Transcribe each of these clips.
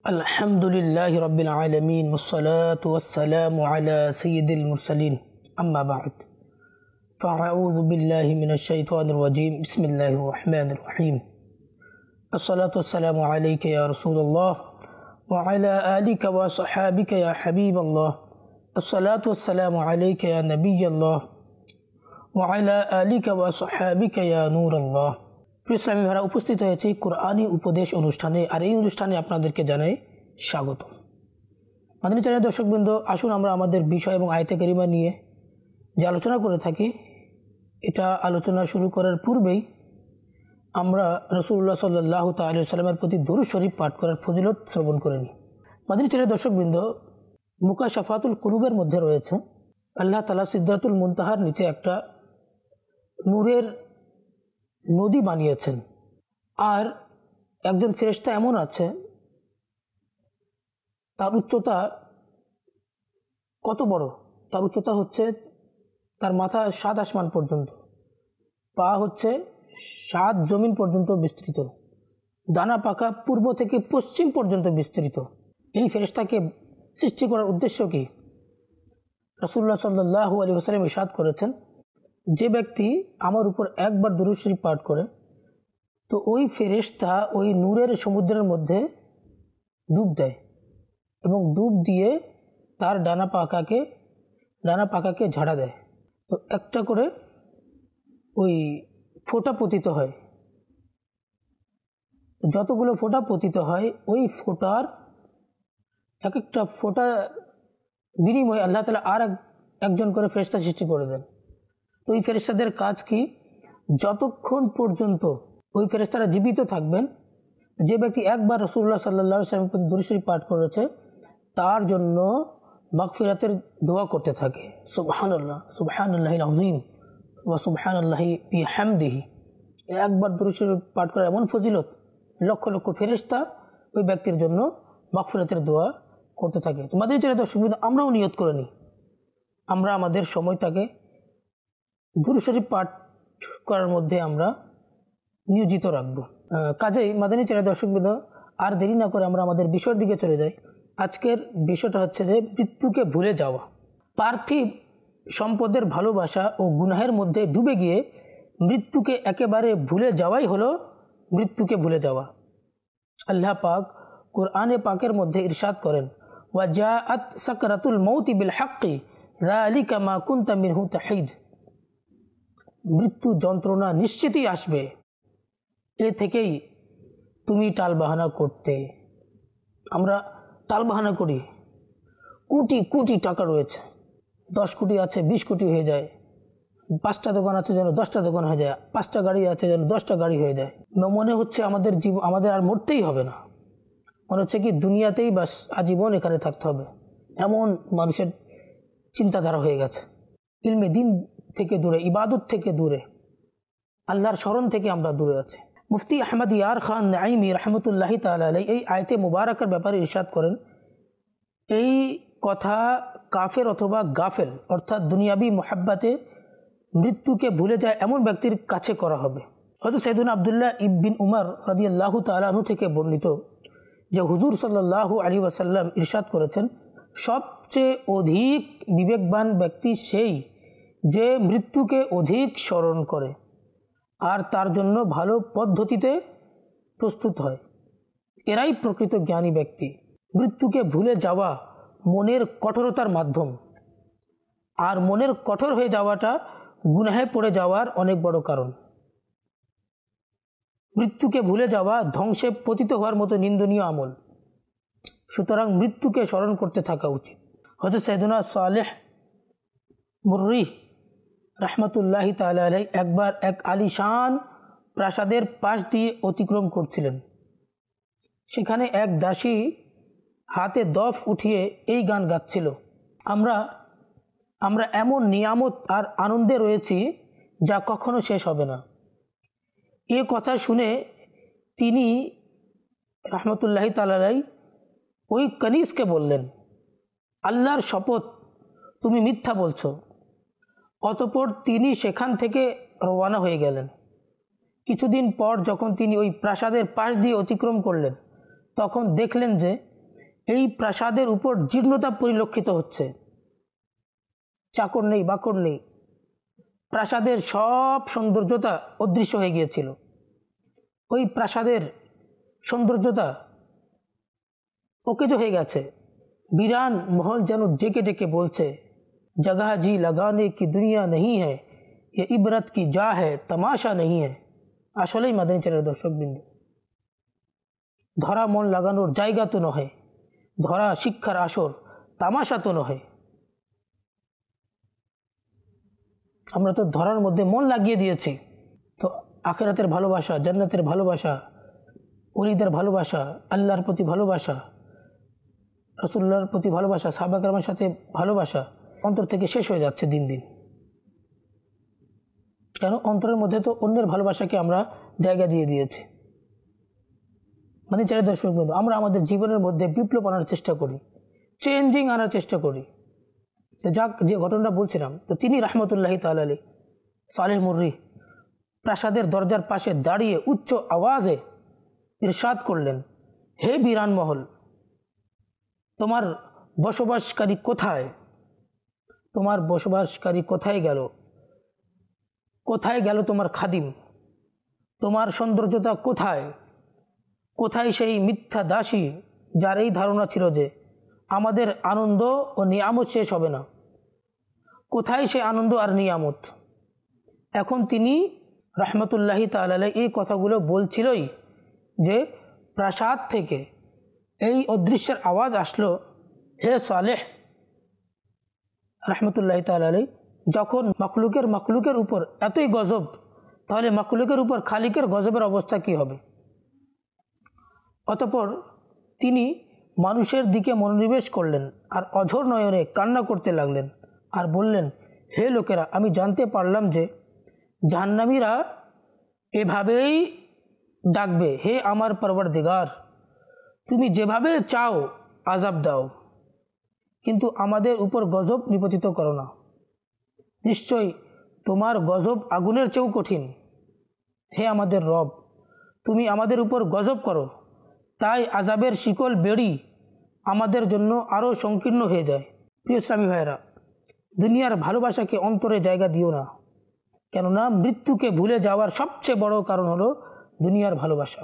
अल्हम्दुलिल्लाहि रब्बिल आलमीन वस्सलातु वस्सलामु अला सय्यिदिल मुरसलीन अम्मा बअद फ़अऊज़ु बिल्लाहि मिनश शैतानिर रजीम बिस्मिल्लाहिर रहमानिर रहीम अस्सलातु वस्सलामु अलैका या रसूलल्लाह व अला आलिका व सहाबिका या हबीबल्लाह अस्सलातु वस्सलामु अलैका या नबियल्लाह व अला आलिका व सहाबिका या नूरल्लाह। इस्लामी भाइरा उपस्थित হয়েছে কুরআনী উপদেশ অনুষ্ঠানে। আর এই অনুষ্ঠানে আপনাদেরকে জানাই স্বাগত। মাদানী চ্যানেলের দর্শকবৃন্দ, আসুন আমরা আমাদের বিষয় এবং আয়াতে কারিমা নিয়ে যে আলোচনা করে থাকি, এটা আলোচনা শুরু করার পূর্বেই আমরা রাসূলুল্লাহ সাল্লাল্লাহু তাআলা আলাইহি ওয়াসাল্লামের প্রতি দুরূদ শরীফ পাঠ করার ফজিলত শ্রবণ করে নিই। মাদানী চ্যানেলের দর্শকবৃন্দ, মুকাশাফাতুল কুলুবের মধ্যে রয়েছে আল্লাহ তাআলা সিদরাতুল মুনতাহার নিচে একটা নূরের নদী বানিয়েছেন। আর একজন ফেরেশতা এমন আছে, তার উচ্চতা কত বড়? তার উচ্চতা হচ্ছে তার মাথা 7 আসমান পর্যন্ত, পা হচ্ছে 7 জমিন পর্যন্ত বিস্তৃত, ডানা পাকা পূর্ব থেকে পশ্চিম পর্যন্ত বিস্তৃত। এই ফেরেশতাকে সৃষ্টি করার উদ্দেশ্য কি? রাসূলুল্লাহ সাল্লাল্লাহু আলাইহি ওয়াসাল্লাম ইরশাদ করেছেন, যে ব্যক্তি আমার উপর একবার দুরূদ শরীফ পাঠ করে, তো ওই ফেরেশতা ওই নূরের সমুদ্রের মধ্যে ডুব দেয় এবং ডুব দিয়ে তার ডানা পাকাকে ঝাড়া দেয়। তো একটা করে ওই ফোঁটা পতিত হয়। যতগুলো ফোঁটা পতিত হয়, ওই ফোঁটার এক একটা ফোঁটা বিনিময়ে আল্লাহ তাআলা আর একজন করে ফেরেশতা সৃষ্টি করে দেন। তো ওই ফেরেশতাদের কাজ কি? যতক্ষণ পর্যন্ত ওই ফেরেশতারা জীবিত থাকবেন, যে ব্যক্তি একবার রাসূলুল্লাহ সাল্লাল্লাহু আলাইহি ওয়াসাল্লামের প্রতি দুরূদ শরীফ পাঠ করেছে, তার জন্য মাগফিরাতের দোয়া করতে থাকে। সুবহানাল্লাহ, সুবহানাল্লাহিল আযীম ওয়া সুবহানাল্লাহি বিহামদিহি। একবার দুরূদ শরীফ পাঠ করার এমন ফজিলত, লক্ষ লক্ষ ফেরেশতা ওই ব্যক্তির জন্য মাগফিরাতের দোয়া করতে থাকে। তো মাদানী চ্যানেলের দর্শকবৃন্দ, আমরাও নিয়ত করে নিই, আমরা আমাদের সময়টাকে দুরূদ শরীফ পাঠ করার মধ্যে আমরা নিয়োজিত রাখব। কাজেই মাদানী চ্যানেলের দর্শকবৃন্দ, আর দেরি না করে আমরা আমাদের বিষয়ের দিকে চলে যাই। আজকের বিষয়টা হচ্ছে যে মৃত্যুকে ভুলে যাওয়া। পার্থিব সম্পদের ভালোবাসা ও গুনাহের মধ্যে ডুবে গিয়ে মৃত্যুকে একেবারে ভুলে যাওয়াই হলো মৃত্যুকে ভুলে যাওয়া। আল্লাহ পাক কুরআনে পাকের মধ্যে ইরশাদ করেন, ওয়া জাআত সাকরাতুল মাউতি বিল হাক্কি যালিকা মা কুনতা মিনহু তাহিদ। মৃত্যু যন্ত্রণা নিশ্চিতই আসবে, এ থেকেই তুমি টালবাহানা করতে। আমরা টালবাহানা করি, কোটি কোটি টাকা রয়েছে, 10 কোটি আছে 20 কোটি হয়ে যায়, 5টা দোকান আছে যেন 10টা দোকান হয়ে যায়, 5টা গাড়ি আছে যেন 10টা গাড়ি হয়ে যায়। মনে হচ্ছে আমাদের আর মরতেই হবে না, মনে হচ্ছে কি দুনিয়াতেই বাস আজীবন এখানে থাকতে হবে, এমন মানুষের চিন্তাধারা হয়ে গেছে। ইলমে দিন থেকে দূরে, ইবাদত থেকে দূরে, আল্লাহর স্মরণ থেকে আমরা দূরে আছি। মুফতি আহমদ ইয়ার খান নাঈমি রহমতুল্লাহি তাআলা আলাইহি এই আয়াতে মুবারাকার ব্যাপারে ইরশাদ করেন, এই কথা কাফের অথবা গাফেল অর্থাৎ দুনিয়াবি মুহাব্বতে মৃত্যুকে ভুলে যায় এমন ব্যক্তির কাছে করা হবে। হযরত সাইয়েদুনা আব্দুল্লাহ ইবনে উমর রাদিয়াল্লাহু তাআলা আনহু থেকে বর্ণিত যে হুজুর সাল্লাল্লাহু আলাইহি ওয়াসাল্লাম ইরশাদ করেছেন, সবচেয়ে অধিক বিবেকবান ব্যক্তি সেই যে মৃত্যুকে অধিক স্মরণ করে আর তার জন্য ভালো পদ্ধতিতে প্রস্তুত হয়, এরাই প্রকৃত জ্ঞানী ব্যক্তি। মৃত্যুকে ভুলে যাওয়া মনের কঠোরতার মাধ্যম, আর মনের কঠোর হয়ে যাওয়াটা গুনাহে পড়ে যাওয়ার অনেক বড় কারণ। মৃত্যুকে ভুলে যাওয়া ধ্বংসে পতিত হওয়ার মতো নিন্দনীয় আমল। সুতরাং মৃত্যুকে স্মরণ করতে থাকা উচিত। হযরত সাইয়েদুনা সালেহ মুররি রহমতুল্লাহি তাআলা আলাইহি একবার এক আলিশান প্রাসাদের পাশ দিয়ে অতিক্রম করছিলেন। সেখানে এক দাসী হাতে দফ উঠিয়ে এই গান গাচ্ছিল, আমরা এমন নিয়ামত আর আনন্দে রয়েছি যা কখনো শেষ হবে না। এ কথা শুনে তিনি রহমতুল্লাহি তাআলা আলাইহি ওই কনিজকে বললেন, আল্লাহর শপথ, তুমি মিথ্যা বলছো। অতঃপর তিনি সেখান থেকে রওনা হয়ে গেলেন। কিছুদিন পর যখন তিনি ওই প্রাসাদের পাশ দিয়ে অতিক্রম করলেন, তখন দেখলেন যে এই প্রাসাদের উপর জীর্ণতা পরিলক্ষিত হচ্ছে, চাকর নেই, বাকর নেই, প্রাসাদের সব সৌন্দর্যতা অদৃশ্য হয়ে গিয়েছিল। ওই প্রাসাদের সৌন্দর্যতা অকেজো হয়ে গেছে। বিরান মহল যেন ডেকে ডেকে বলছে, জগহ জি লাগানে কি দুনিয়া নেই হ্যায়, ये इबरत की जा है तमाशा नहीं है। আসলেই মাদানী চ্যানেলের দর্শকবৃন্দ, ধরা মন লাগানোর জায়গা তো নহে, ধরা শিক্ষার আসর তামাশা তো নহে। আমরা তো ধরার মধ্যে মন লাগিয়ে দিয়েছি। তো আখিরাতের ভালোবাসা, জান্নাতের ভালোবাসা, ওলিদের ভালোবাসা, আল্লাহর প্রতি ভালোবাসা, রাসূলুল্লাহর প্রতি ভালোবাসা, সাহাবা কেরামের সাথে ভালোবাসা অন্তর থেকে শেষ হয়ে যাচ্ছে দিন দিন। কেন? অন্তরের মধ্যে তো অন্যের ভালোবাসাকে আমরা জায়গা দিয়ে দিয়েছি। মানে চাই দর্শক বন্ধু, আমরা আমাদের জীবনের মধ্যে বিপ্লব আনার চেষ্টা করি, চেঞ্জিং আনার চেষ্টা করি। তো যাক, যে ঘটনাটা বলছিলাম, তো তিনি রহমতুল্লাহি তাআলা আলাইহি সালেহ মুররি প্রাসাদের দরজার পাশে দাঁড়িয়ে উচ্চ আওয়াজে ইরশাদ করলেন, হে বিরান মহল, তোমার বসবাসকারী কোথায়? তোমার বসবাসকারী কোথায় গেল? কোথায় গেল তোমার খাদিম? তোমার সৌন্দর্যতা কোথায়? কোথায় সেই মিথ্যা দাসী যার এই ধারণা ছিল যে আমাদের আনন্দ ও নিয়ামত শেষ হবে না? কোথায় সে আনন্দ আর নিয়ামত? এখন তিনি রহমতুল্লাহি তাআলা আলাইহি এই কথাগুলো বলছিলই যে প্রাসাদ থেকে এই অদৃশ্যের আওয়াজ আসলো, হে সালেহ রহমতুল্লাহি তাআলা আলাইহি, যখন মখলুকের উপর এতই গজব, তাহলে মখলুকের উপর খালিকের গজবের অবস্থা কি হবে? অতঃপর তিনি মানুষের দিকে মনোনিবেশ করলেন আর অঝোর নয়নে কান্না করতে লাগলেন আর বললেন, হে লোকেরা, আমি জানতে পারলাম যে জাহান্নামীরা এভাবেই ডাকবে, হে আমার পরওয়ারদিগার, তুমি যেভাবে চাও আযাব দাও, কিন্তু আমাদের উপর গজব নিপতিত করো না। নিশ্চয় তোমার গজব আগুনের চেয়েও কঠিন। হে আমাদের রব, তুমি আমাদের উপর গজব করো, তাই আযাবের শিকল বেড়ি আমাদের জন্য আরও সংকীর্ণ হয়ে যায়। প্রিয় ইসলামী ভাইয়েরা, দুনিয়ার ভালোবাসাকে অন্তরে জায়গা দিও না, কেননা মৃত্যুকে ভুলে যাওয়ার সবচেয়ে বড় কারণ হলো দুনিয়ার ভালোবাসা।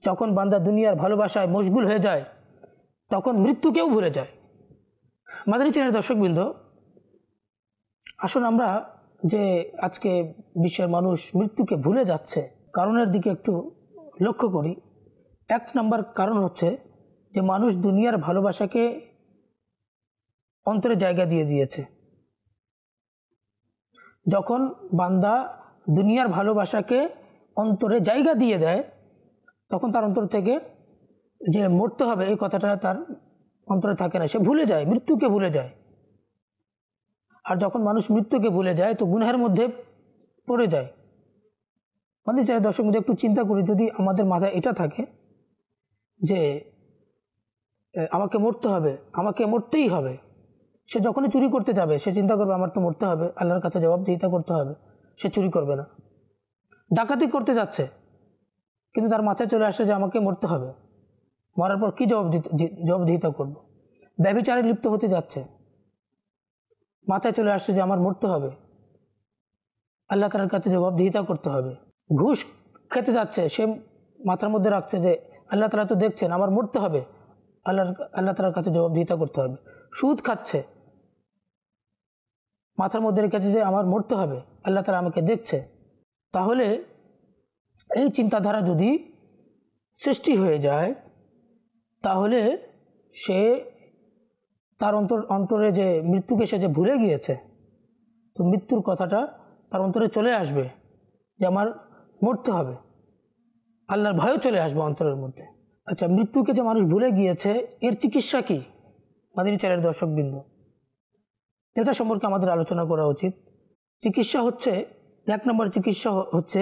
যখন বান্দা দুনিয়ার ভালোবাসায় মশগুল হয়ে যায়, তখন মৃত্যুকেও ভুলে যায়। মাদানী চ্যানেলের দর্শকবৃন্দ, আসুন আমরা যে আজকে বিশ্বের মানুষ মৃত্যুকে ভুলে যাচ্ছে, কারণের দিকে একটু লক্ষ্য করি। এক নম্বর কারণ হচ্ছে যে মানুষ দুনিয়ার ভালোবাসাকে অন্তরে জায়গা দিয়ে দিয়েছে। যখন বান্দা দুনিয়ার ভালোবাসাকে অন্তরে জায়গা দিয়ে দেয়, তখন তার অন্তর থেকে যে মরতে হবে এই কথাটা তার অন্তরে থাকে না, সে ভুলে যায়, মৃত্যুকে ভুলে যায়। আর যখন মানুষ মৃত্যুকে ভুলে যায় তো গুনাহের মধ্যে পড়ে যায়। আমাদের যারা দর্শক মধ্যে একটু চিন্তা করি, যদি আমাদের মাথায় এটা থাকে যে আমাকে মরতে হবে, আমাকে মরতেই হবে, সে যখনই চুরি করতে যাবে সে চিন্তা করবে আমার তো মরতে হবে, আল্লাহর কাছে জবাবদিহিতা করতে হবে, সে চুরি করবে না। ডাকাতি করতে যাচ্ছে, কিন্তু তার মাথায় চলে আসে যে আমাকে মরতে হবে, মরার পর কী জবাবদিহিতা করব। ব্যভিচারে লিপ্ত হতে যাচ্ছে, মাথায় চলে আসছে যে আমার মরতে হবে, আল্লাহ তাআলার কাছে জবাবদিহিতা করতে হবে। ঘুষ খেতে যাচ্ছে, সে মাথার মধ্যে রাখছে যে আল্লাহ তাআলা তো দেখছেন, আমার মরতে হবে, আল্লাহ তাআলার কাছে জবাবদিহিতা করতে হবে। সুদ খাচ্ছে, মাথার মধ্যে রেখেছে যে আমার মরতে হবে, আল্লাহ তাআলা আমাকে দেখছে। তাহলে এই চিন্তাধারা যদি সৃষ্টি হয়ে যায়, তাহলে সে তার অন্তরে যে মৃত্যুকে সে যে ভুলে গিয়েছে, তো মৃত্যুর কথাটা তার অন্তরে চলে আসবে যে আমার মরতে হবে, আল্লাহর ভয়ও চলে আসবে অন্তরের মধ্যে। আচ্ছা, মৃত্যুকে যে মানুষ ভুলে গিয়েছে, এর চিকিৎসা কী? মাদানী চ্যানেলের দর্শকবৃন্দ, এটা সম্পর্কে আমাদের আলোচনা করা উচিত। চিকিৎসা হচ্ছে, এক নম্বর চিকিৎসা হচ্ছে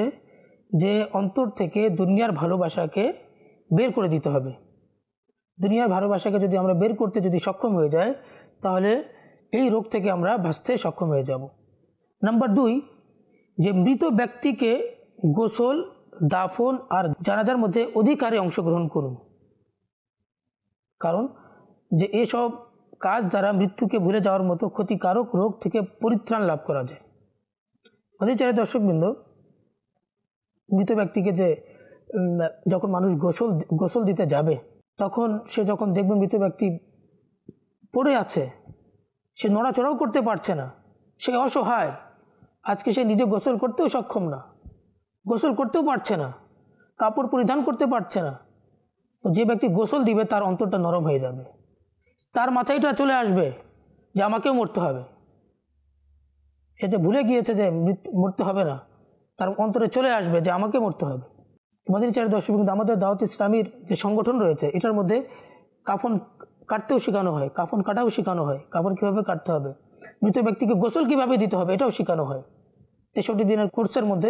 যে অন্তর থেকে দুনিয়ার ভালোবাসাকে বের করে দিতে হবে। দুনিয়ার ভালোবাসাকে যদি আমরা বের করতে যদি সক্ষম হয়ে যায়, তাহলে এই রোগ থেকে আমরা বাঁচতে সক্ষম হয়ে যাব। নাম্বার 2, যে মৃত ব্যক্তিকে গোসল, দাফন আর জানাজার মধ্যে অধিকারে অংশগ্রহণ করুন। কারণ যে এসব কাজ দ্বারা মৃত্যুকে ভুলে যাওয়ার মতো ক্ষতিকারক রোগ থেকে পরিত্রাণ লাভ করা যায়। আমাদের চাই দর্শকবৃন্দ, মৃত ব্যক্তিকে যে যখন মানুষ গোসল দিতে যাবে, তখন সে যখন দেখবে মৃত ব্যক্তি পড়ে আছে, সে নড়াচড়াও করতে পারছে না, সে অসহায়, আজকে সে নিজে গোসল করতেও সক্ষম না, গোসল করতেও পারছে না, কাপড় পরিধান করতে পারছে না, তো যে ব্যক্তি গোসল দিবে তার অন্তরটা নরম হয়ে যাবে, তার মাথায়টা চলে আসবে যে আমাকেও মরতে হবে। সে যে ভুলে গিয়েছে যে মরতে হবে না, তার অন্তরে চলে আসবে যে আমাকে মরতে হবে। তোমাদের চার দর্শক, কিন্তু আমাদের দাওয়াত ইসলামীর যে সংগঠন রয়েছে এটার মধ্যে কাফন কাটতেও শেখানো হয়, কাফন কাটাও শেখানো হয়, কাফন কীভাবে কাটতে হবে, মৃত ব্যক্তিকে গোসল কীভাবে দিতে হবে এটাও শেখানো হয়। 63 দিনের কোর্সের মধ্যে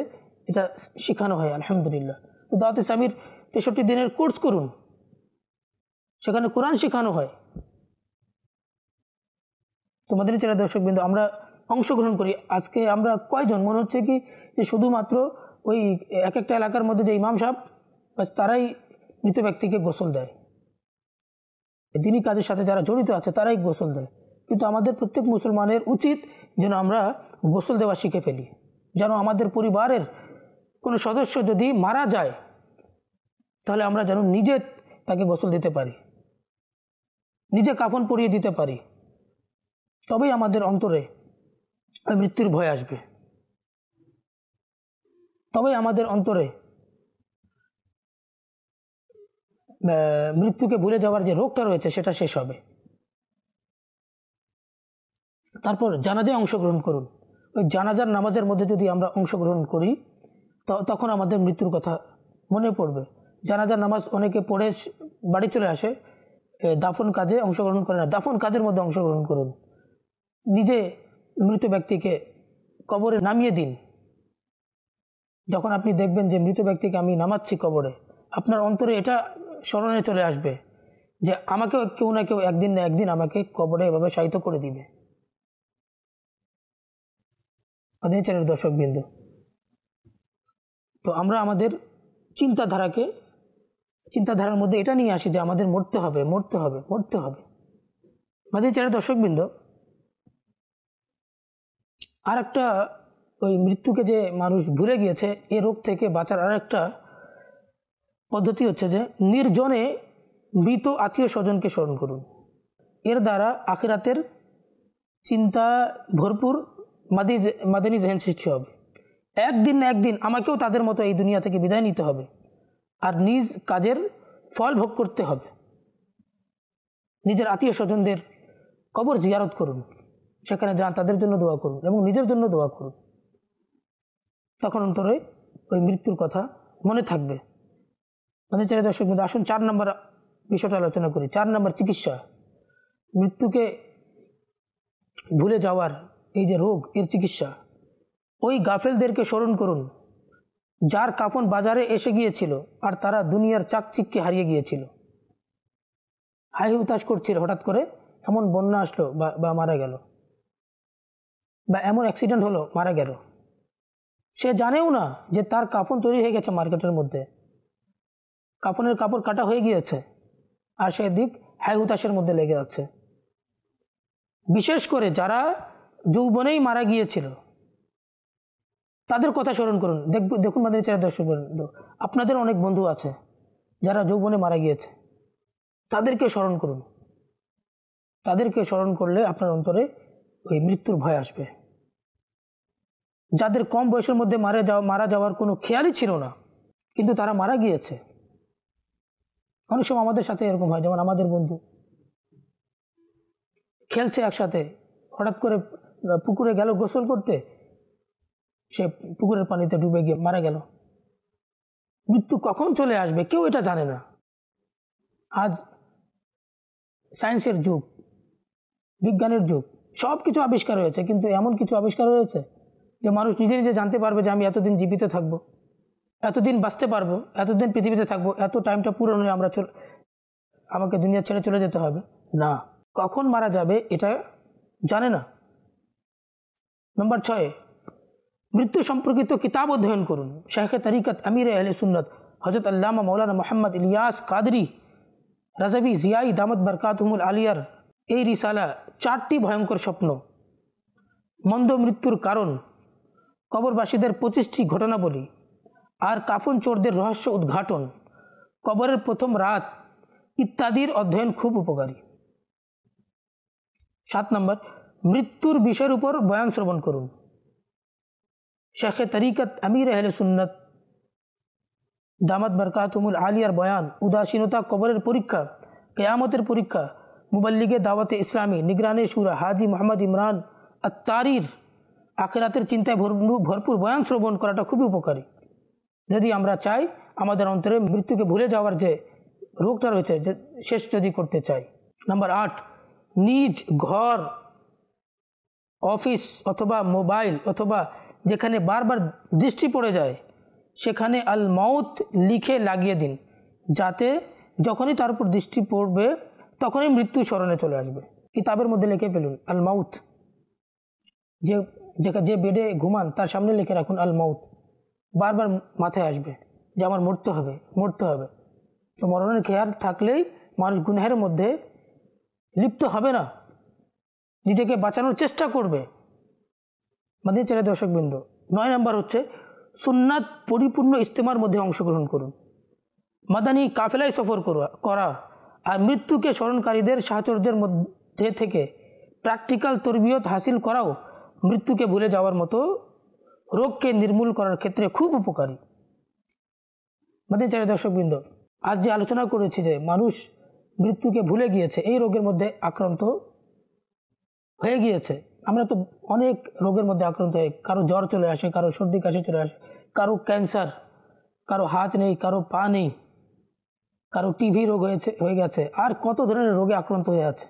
এটা শেখানো হয় আলহামদুলিল্লাহ। তো দাওয়াত ইসলামীর 63 দিনের কোর্স করুন, সেখানে কোরআন শেখানো হয়। তোমাদের চারা দর্শকবৃন্দ, আমরা অংশগ্রহণ করি। আজকে আমরা কয়জন, মনে হচ্ছে কি যে শুধুমাত্র ওই এক একটা এলাকার মধ্যে যে ইমাম সাহেব বাস তারাই মৃত ব্যক্তিকে গোসল দেয়, দিনী কাজের সাথে যারা জড়িত আছে তারাই গোসল দেয়। কিন্তু আমাদের প্রত্যেক মুসলমানের উচিত যেন আমরা গোসল দেওয়া শিখে ফেলি, যেন আমাদের পরিবারের কোনো সদস্য যদি মারা যায় তাহলে আমরা যেন নিজে তাকে গোসল দিতে পারি, নিজে কাফন পরিয়ে দিতে পারি, তবেই আমাদের অন্তরে মৃত্যুর ভয় আসবে, তবেই আমাদের অন্তরে মৃত্যুকে ভুলে যাওয়ার যে রোগটা রয়েছে সেটা শেষ হবে। তারপর জানাজায় অংশগ্রহণ করুন। ওই জানাজার নামাজের মধ্যে যদি আমরা অংশগ্রহণ করি তখন আমাদের মৃত্যুর কথা মনে পড়বে। জানাজার নামাজ অনেকে পড়ে বাড়ি চলে আসে, দাফন কাজে অংশগ্রহণ করে না। দাফন কাজের মধ্যে অংশগ্রহণ করুন, নিজে মৃত ব্যক্তিকে কবরে নামিয়ে দিন। যখন আপনি দেখবেন যে মৃত ব্যক্তিকে আমি নামাচ্ছি কবরে, আপনার অন্তরে এটা স্মরণে চলে আসবে যে আমাকেও কেউ না কেউ একদিন না একদিন আমাকে কবরে এভাবে শায়িত করে দিবে। আদিনীচারের দর্শকবৃন্দ, তো আমরা আমাদের চিন্তাধারার মধ্যে এটা নিয়ে আসি যে আমাদের মরতে হবে, মরতে হবে, মরতে হবে। আদিনীচারের দর্শকবৃন্দ, আর একটা ওই মৃত্যুকে যে মানুষ ভুলে গিয়েছে এ রোগ থেকে বাঁচার আর একটা পদ্ধতি হচ্ছে যে নির্জনে মৃত আত্মীয় স্বজনকে স্মরণ করুন। এর দ্বারা আখিরাতের চিন্তা ভরপুর মাদানী জেহেন সৃষ্টি হবে। একদিন না একদিন আমাকেও তাদের মতো এই দুনিয়া থেকে বিদায় নিতে হবে, আর নিজ কাজের ফল ভোগ করতে হবে। নিজের আত্মীয় স্বজনদের কবর জিয়ারত করুন, সেখানে যান, তাদের জন্য দোয়া করুন এবং নিজের জন্য দোয়া করুন। তখন অন্তরে ওই মৃত্যুর কথা মনে থাকবে। আমাদের চাই দর্শক, কিন্তু আসুন 4 নম্বর বিষয়টা আলোচনা করি। 4 নম্বর চিকিৎসা, মৃত্যুকে ভুলে যাওয়ার এই যে রোগ, এর চিকিৎসা। ওই গাফেলদেরকে স্মরণ করুন যার কাফন বাজারে এসে গিয়েছিল আর তারা দুনিয়ার চাকচিক্যে হারিয়ে গিয়েছিল, হাই হুতাশ করছিল, হঠাৎ করে এমন বন্যা আসলো বা মারা গেল, বা এমন অ্যাক্সিডেন্ট হলো মারা গেল। সে জানেও না যে তার কাফন তৈরি হয়ে গেছে মার্কেটের মধ্যে, কাফনের কাপড় কাটা হয়ে গিয়েছে, আর সেদিক হাই হুতাশের মধ্যে লেগে যাচ্ছে। বিশেষ করে যারা যৌবনেই মারা গিয়েছিল তাদের কথা স্মরণ করুন। দেখুন আমাদের চার দর্শক, আপনাদের অনেক বন্ধু আছে যারা যৌবনে মারা গিয়েছে, তাদেরকে স্মরণ করুন। তাদেরকে স্মরণ করলে আপনার অন্তরে ওই মৃত্যুর ভয় আসবে। যাদের কম বয়সের মধ্যে মারা যাওয়ার কোনো খেয়ালই ছিল না, কিন্তু তারা মারা গিয়েছে। অনেক সময় আমাদের সাথে এরকম হয়, যেমন আমাদের বন্ধু খেলছে একসাথে, হঠাৎ করে পুকুরে গেল গোসল করতে, সে পুকুরের পানিতে ডুবে গিয়ে মারা গেল। মৃত্যু কখন চলে আসবে কেউ এটা জানে না। আজ সায়েন্সের যুগ, বিজ্ঞানের যুগ, সব কিছু আবিষ্কার হয়েছে, কিন্তু এমন কিছু আবিষ্কার হয়েছে যে মানুষ নিজে নিজে জানতে পারবে যে আমি এতদিন জীবিত থাকব, এতদিন বাঁচতে পারবো, এতদিন পৃথিবীতে থাকবো, এত টাইমটা পূরণ হয়ে আমাকে দুনিয়া ছেড়ে চলে যেতে হবে না। কখন মারা যাবে এটা জানে না। নম্বর 6, মৃত্যু সম্পর্কিত কিতাব অধ্যয়ন করুন। শেখে তরিকত আমির আহলে সুন্নত হযরত আল্লামা মৌলানা মোহাম্মদ ইলিয়াস কাদরি রাজাভি জিয়াই দামত বরকাতুহুল আলিয়ার এই রিসালা 4টি ভয়ঙ্কর স্বপ্ন, মন্দ মৃত্যুর কারণ, কবরবাসীদের 25টি ঘটনাবলী আর কাফন চোরদের রহস্য উদ্ঘাটন, কবরের প্রথম রাত ইত্যাদির অধ্যয়ন খুব উপকারী। 7 নম্বর, মৃত্যুর বিষয়ের উপর বয়ান শ্রবণ করুন। শেখে তরিকত আমির আহলে সুন্নত দামাত বরকাতুহুল আলিয়ার বয়ান উদাসীনতা কবরের পরীক্ষা, কিয়ামতের পরীক্ষা, মুবল্লিগে দাওয়াতে ইসলামী নিগরানে শুরা হাজি মোহাম্মদ ইমরান আত্তারির আখিরাতের চিন্তায় ভরপুর বয়ান শ্রবণ করাটা খুবই উপকারী। যদি আমরা চাই আমাদের অন্তরে মৃত্যুকে ভুলে যাওয়ার যে রোগটা রয়েছে যে শেষ যদি করতে চাই। নাম্বার 8, নিজ ঘর, অফিস অথবা মোবাইল অথবা যেখানে বারবার দৃষ্টি পড়ে যায় সেখানে আল মাউত লিখে লাগিয়ে দিন, যাতে যখনই তার উপর দৃষ্টি পড়বে তখনই মৃত্যু স্মরণে চলে আসবে। কিতাবের মধ্যে লিখে ফেলুন আল মাউত, যে বেডে ঘুমান তার সামনে লিখে রাখুন আল মাউত, বারবার মাথায় আসবে যে আমার মরতে হবে মরতে হবে। তো মরণের খেয়াল থাকলেই মানুষ গুনাহের মধ্যে লিপ্ত হবে না, নিজেকে বাঁচানোর চেষ্টা করবে। মাদিনী চ্যানেল দর্শকবৃন্দ, 9 নম্বর হচ্ছে সুন্নাত পরিপূর্ণ ইজতেমার মধ্যে অংশগ্রহণ করুন। মাদানী কাফেলায় সফর করা আর মৃত্যুকে স্মরণকারীদের সাহচর্যের মধ্যে থেকে প্র্যাকটিক্যাল তরবিয়ত হাসিল করাও মৃত্যুকে ভুলে যাওয়ার মতো রোগকে নির্মূল করার ক্ষেত্রে খুব উপকারী। মাদিনী চ্যানেল দর্শকবৃন্দ, আজ যে আলোচনা করেছি যে মানুষ মৃত্যুকে ভুলে গিয়েছে, এই রোগের মধ্যে আক্রান্ত হয়ে গিয়েছে। আমরা তো অনেক রোগের মধ্যে আক্রান্ত হয়ে, কারো জ্বর চলে আসে, কারো সর্দি কাশি চলে আসে, কারো ক্যান্সার, কারো হাত নেই, কারো পা নেই, কারো টিভি রোগ হয়ে গেছে, আর কত ধরনের রোগে আক্রান্ত হয়ে আছে।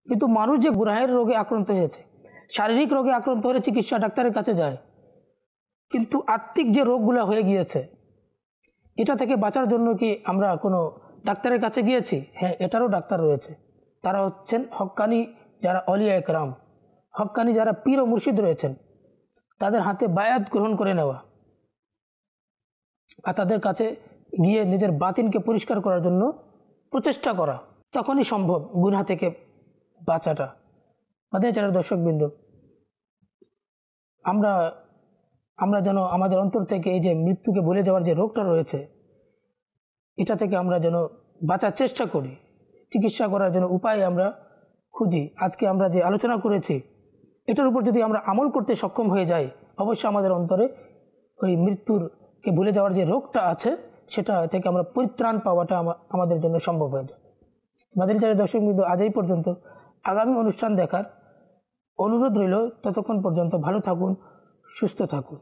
কিন্তু মানুষ যে গুনাহের রোগে আক্রান্ত হয়েছে, শারীরিক রোগে আক্রান্ত হলে চিকিৎসা ডাক্তারের কাছে যায়, কিন্তু আত্মিক যে রোগগুলো হয়ে গিয়েছে এটা থেকে বাঁচার জন্য কি আমরা কোনো ডাক্তারের কাছে গিয়েছি? হ্যাঁ, এটারও ডাক্তার রয়েছে। তারা হচ্ছেন হক্কানি যারা অলিয়া একরাম, হক্কানি যারা পীর ও মুর্শিদ রয়েছেন, তাদের হাতে বায়াত গ্রহণ করে নেওয়া আর তাদের কাছে গিয়ে নিজের বাতিনকে পরিষ্কার করার জন্য প্রচেষ্টা করা, তখনই সম্ভব গুনাহ থেকে বাঁচাটা। মাদিনী চ্যানেল দর্শকবৃন্দ, আমরা যেন আমাদের অন্তর থেকে এই যে মৃত্যুকে ভুলে যাওয়ার যে রোগটা রয়েছে এটা থেকে আমরা যেন বাঁচার চেষ্টা করি, চিকিৎসা করার জন্য উপায় আমরা খুঁজি। আজকে আমরা যে আলোচনা করেছি এটার উপর যদি আমরা আমল করতে সক্ষম হয়ে যাই, অবশ্যই আমাদের অন্তরে ওই মৃত্যুরকে ভুলে যাওয়ার যে রোগটা আছে সেটা থেকে আমরা পরিত্রাণ পাওয়াটা আমাদের জন্য সম্ভব হয়ে যাবে। মাদিনী চ্যানেল দর্শকবৃন্দ, আজ এই পর্যন্ত। আগামী অনুষ্ঠান দেখার অনুরোধ রইল। ততক্ষণ পর্যন্ত ভালো থাকুন, সুস্থ থাকুন।